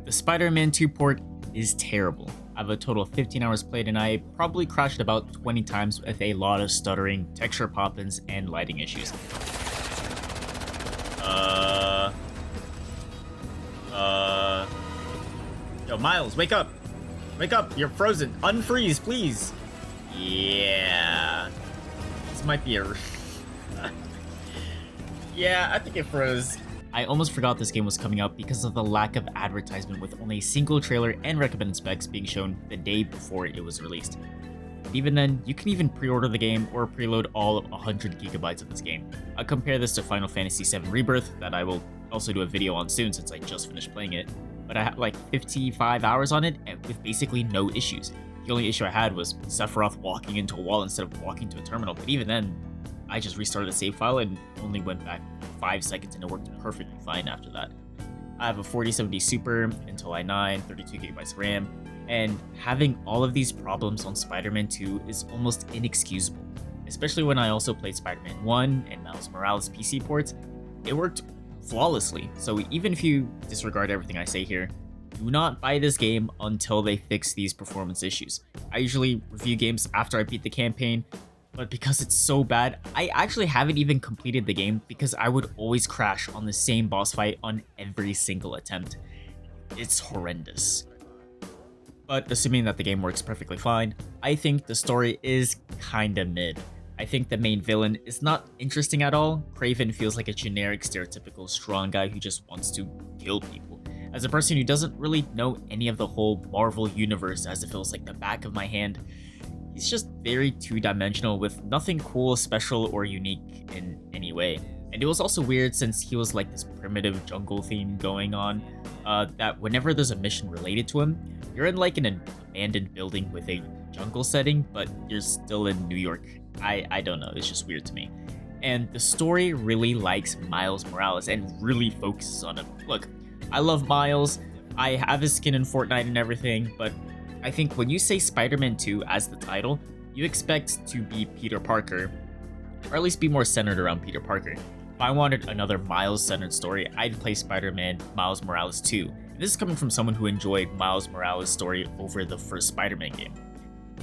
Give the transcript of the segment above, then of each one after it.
The Spider-Man 2 port is terrible. I have a total of 15 hours played and I probably crashed about 20 times with a lot of stuttering, texture pop-ins, and lighting issues. Yo, Miles, wake up! Wake up, you're frozen. Unfreeze, please. Yeah. This might be a... Yeah, I think it froze. I almost forgot this game was coming out because of the lack of advertisement, with only a single trailer and recommended specs being shown the day before it was released. But even then, you can even pre-order the game or preload all of 100 gigabytes of this game. I'll compare this to Final Fantasy VII Rebirth, that I will also do a video on soon since I just finished playing it, but I had like 55 hours on it and with basically no issues. The only issue I had was Sephiroth walking into a wall instead of walking to a terminal, but even then, I just restarted the save file and only went back 5 seconds and it worked perfectly fine after that. I have a 4070 Super, Intel i9, 32GB RAM, and having all of these problems on Spider-Man 2 is almost inexcusable. Especially when I also played Spider-Man 1 and Miles Morales PC ports, it worked flawlessly. So even if you disregard everything I say here, do not buy this game until they fix these performance issues. I usually review games after I beat the campaign, but because it's so bad, I actually haven't even completed the game because I would always crash on the same boss fight on every single attempt. It's horrendous. But assuming that the game works perfectly fine, I think the story is kinda mid. I think the main villain is not interesting at all. Kraven feels like a generic, stereotypical strong guy who just wants to kill people. As a person who doesn't really know any of the whole Marvel universe as it feels like the back of my hand, he's just very two-dimensional with nothing cool, special, or unique in any way. And it was also weird since he was like this primitive jungle theme going on, that whenever there's a mission related to him, you're in like an abandoned building with a jungle setting, but you're still in New York. I don't know, it's just weird to me. And the story really likes Miles Morales and really focuses on him. Look, I love Miles, I have his skin in Fortnite and everything, but I think when you say Spider-Man 2 as the title, you expect to be Peter Parker, or at least be more centered around Peter Parker. If I wanted another Miles-centered story, I'd play Spider-Man Miles Morales 2. And this is coming from someone who enjoyed Miles Morales' story over the first Spider-Man game.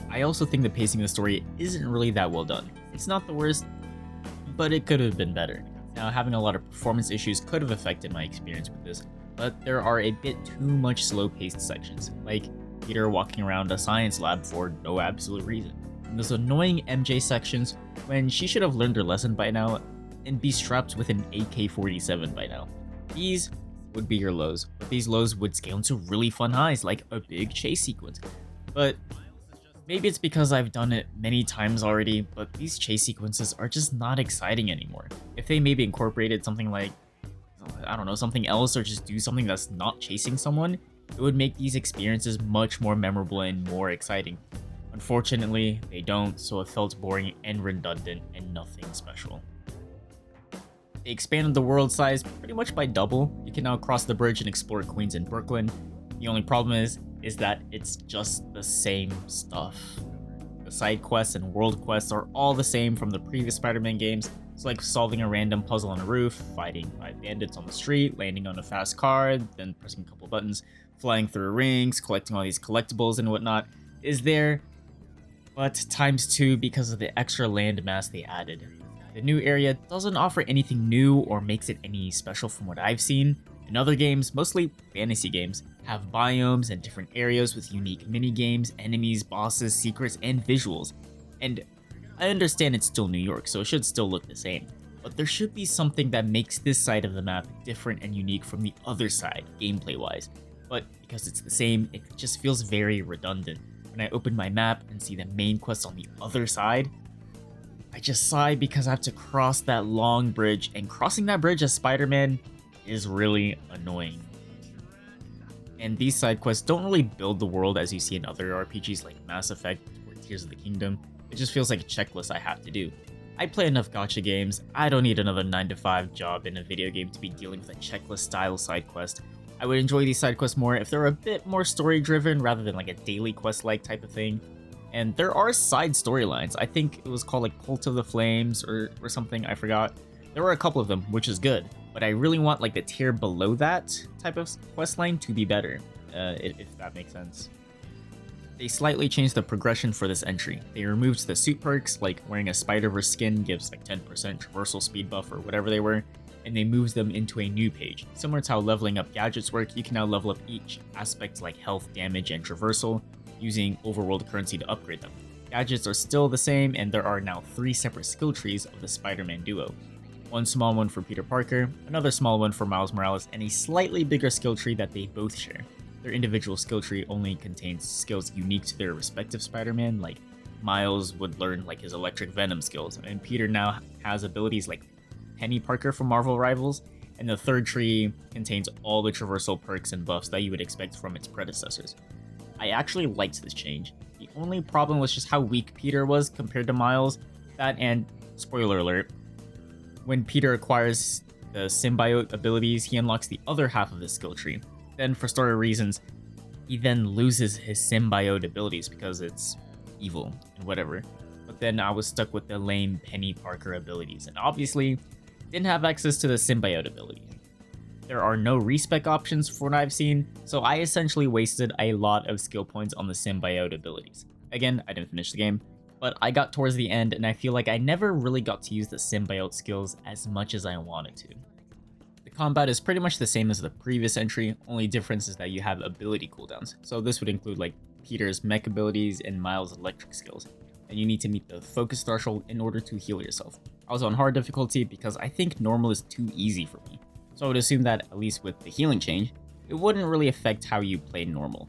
I also think the pacing of the story isn't really that well done. It's not the worst, but it could have been better. Now, having a lot of performance issues could have affected my experience with this, but there are a bit too much slow-paced sections, like Peter walking around a science lab for no absolute reason. And those annoying MJ sections when she should have learned her lesson by now and be strapped with an AK-47 by now. These would be your lows, but these lows would scale into really fun highs like a big chase sequence. But maybe it's because I've done it many times already, but these chase sequences are just not exciting anymore. If they maybe incorporated something like, I don't know, something else, or just do something that's not chasing someone, it would make these experiences much more memorable and more exciting. Unfortunately, they don't, so it felt boring and redundant and nothing special. They expanded the world size pretty much by double. You can now cross the bridge and explore Queens and Brooklyn. The only problem is that it's just the same stuff. The side quests and world quests are all the same from the previous Spider-Man games. It's like solving a random puzzle on a roof, fighting 5 bandits on the street, landing on a fast car, then pressing a couple buttons, flying through rings, collecting all these collectibles and whatnot is there, but ×2 because of the extra landmass they added. The new area doesn't offer anything new or makes it any special from what I've seen. In other games, mostly fantasy games, have biomes and different areas with unique mini-games, enemies, bosses, secrets, and visuals. And I understand it's still New York, so it should still look the same. But there should be something that makes this side of the map different and unique from the other side, gameplay-wise. But because it's the same, it just feels very redundant. When I open my map and see the main quest on the other side, I just sigh because I have to cross that long bridge, and crossing that bridge as Spider-Man is really annoying. And these side quests don't really build the world as you see in other RPGs like Mass Effect or Tears of the Kingdom. It just feels like a checklist I have to do. I play enough gacha games, I don't need another 9-to-5 job in a video game to be dealing with a checklist style side quest. I would enjoy these side quests more if they were a bit more story driven rather than like a daily quest like type of thing. And there are side storylines. I think it was called like Cult of the Flames or something, I forgot. There were a couple of them, which is good, but I really want like the tier below that type of quest line to be better. if that makes sense. They slightly changed the progression for this entry. They removed the suit perks, like wearing a Spider-Verse skin gives like 10% traversal speed buff or whatever they were, and they moved them into a new page. Similar to how leveling up gadgets work, you can now level up each aspect like health, damage, and traversal using overworld currency to upgrade them. Gadgets are still the same, and there are now 3 separate skill trees of the Spider-Man duo. One small one for Peter Parker, another small one for Miles Morales, and a slightly bigger skill tree that they both share. Their individual skill tree only contains skills unique to their respective Spider-Man, like Miles would learn like his electric Venom skills, and Peter now has abilities like Penny Parker from Marvel Rivals, and the third tree contains all the traversal perks and buffs that you would expect from its predecessors. I actually liked this change. The only problem was just how weak Peter was compared to Miles. That, and spoiler alert, when Peter acquires the symbiote abilities, he unlocks the other half of the skill tree. Then, for story reasons, he then loses his symbiote abilities because it's evil and whatever. But then I was stuck with the lame Penny Parker abilities, and obviously didn't have access to the symbiote abilities. There are no respec options for what I've seen, so I essentially wasted a lot of skill points on the symbiote abilities. Again, I didn't finish the game, but I got towards the end and I feel like I never really got to use the symbiote skills as much as I wanted to. The combat is pretty much the same as the previous entry, only difference is that you have ability cooldowns. So this would include like Peter's mech abilities and Miles' electric skills, and you need to meet the focus threshold in order to heal yourself. I was on hard difficulty because I think normal is too easy for me. So I would assume that, at least with the healing change, it wouldn't really affect how you play normal.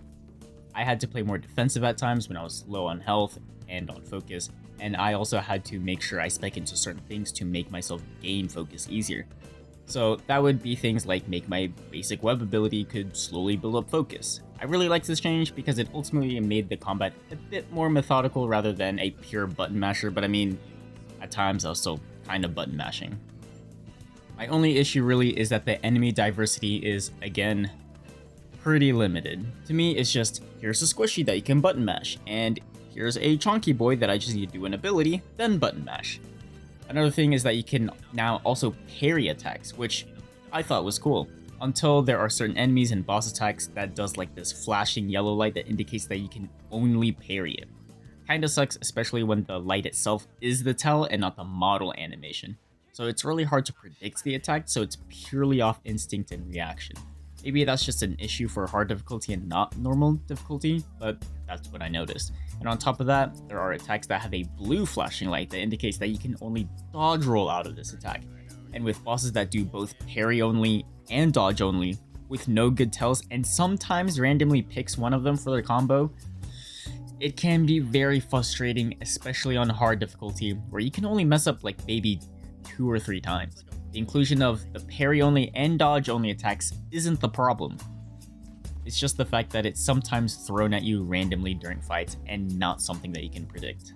I had to play more defensive at times when I was low on health and on focus, and I also had to make sure I spec into certain things to make myself gain focus easier. So that would be things like make my basic web ability could slowly build up focus. I really liked this change because it ultimately made the combat a bit more methodical rather than a pure button masher, but I mean, at times I was still kind of button mashing. My only issue really is that the enemy diversity is, again, pretty limited. To me, it's just, here's a squishy that you can button mash, and here's a chonky boy that I just need to do an ability, then button mash. Another thing is that you can now also parry attacks, which I thought was cool, until there are certain enemies and boss attacks that does like this flashing yellow light that indicates that you can only parry it. Kinda sucks, especially when the light itself is the tell and not the model animation. So it's really hard to predict the attack, so it's purely off instinct and reaction. Maybe that's just an issue for hard difficulty and not normal difficulty, but that's what I noticed. And on top of that, there are attacks that have a blue flashing light that indicates that you can only dodge roll out of this attack. And with bosses that do both parry only and dodge only, with no good tells, and sometimes randomly picks one of them for their combo, it can be very frustrating, especially on hard difficulty, where you can only mess up like maybe 2 or 3 times. The inclusion of the parry only and dodge only attacks isn't the problem. It's just the fact that it's sometimes thrown at you randomly during fights and not something that you can predict.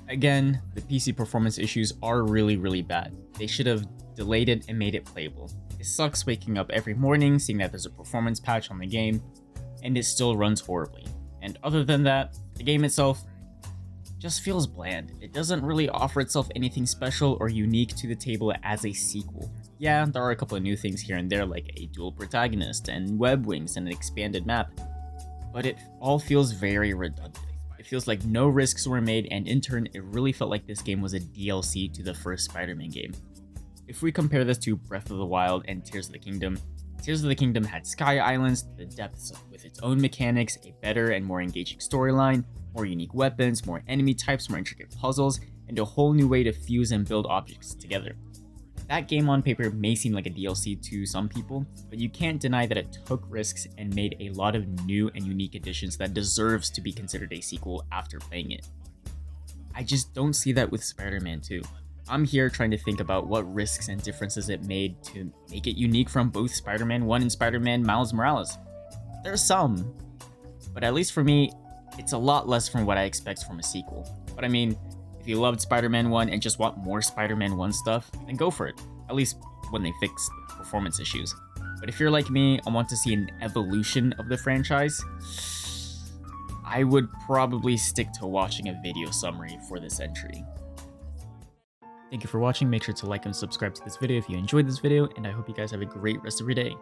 Again, the PC performance issues are really bad. They should have delayed it and made it playable. It sucks waking up every morning seeing that there's a performance patch on the game, and it still runs horribly. And other than that, the game itself just feels bland. It doesn't really offer itself anything special or unique to the table as a sequel. Yeah, there are a couple of new things here and there like a dual protagonist and web wings and an expanded map, but it all feels very redundant. It feels like no risks were made, and in turn, it really felt like this game was a DLC to the first Spider-Man game. If we compare this to Breath of the Wild and Tears of the Kingdom had Sky Islands, the depths with its own mechanics, a better and more engaging storyline, more unique weapons, more enemy types, more intricate puzzles, and a whole new way to fuse and build objects together. That game on paper may seem like a DLC to some people, but you can't deny that it took risks and made a lot of new and unique additions that deserves to be considered a sequel after playing it. I just don't see that with Spider-Man 2. I'm here trying to think about what risks and differences it made to make it unique from both Spider-Man 1 and Spider-Man Miles Morales. There's some, but at least for me, it's a lot less from what I expect from a sequel. But I mean, if you loved Spider-Man 1 and just want more Spider-Man 1 stuff, then go for it, at least when they fix the performance issues. But if you're like me and want to see an evolution of the franchise, I would probably stick to watching a video summary for this entry. Thank you for watching. Make sure to like and subscribe to this video if you enjoyed this video, and I hope you guys have a great rest of your day.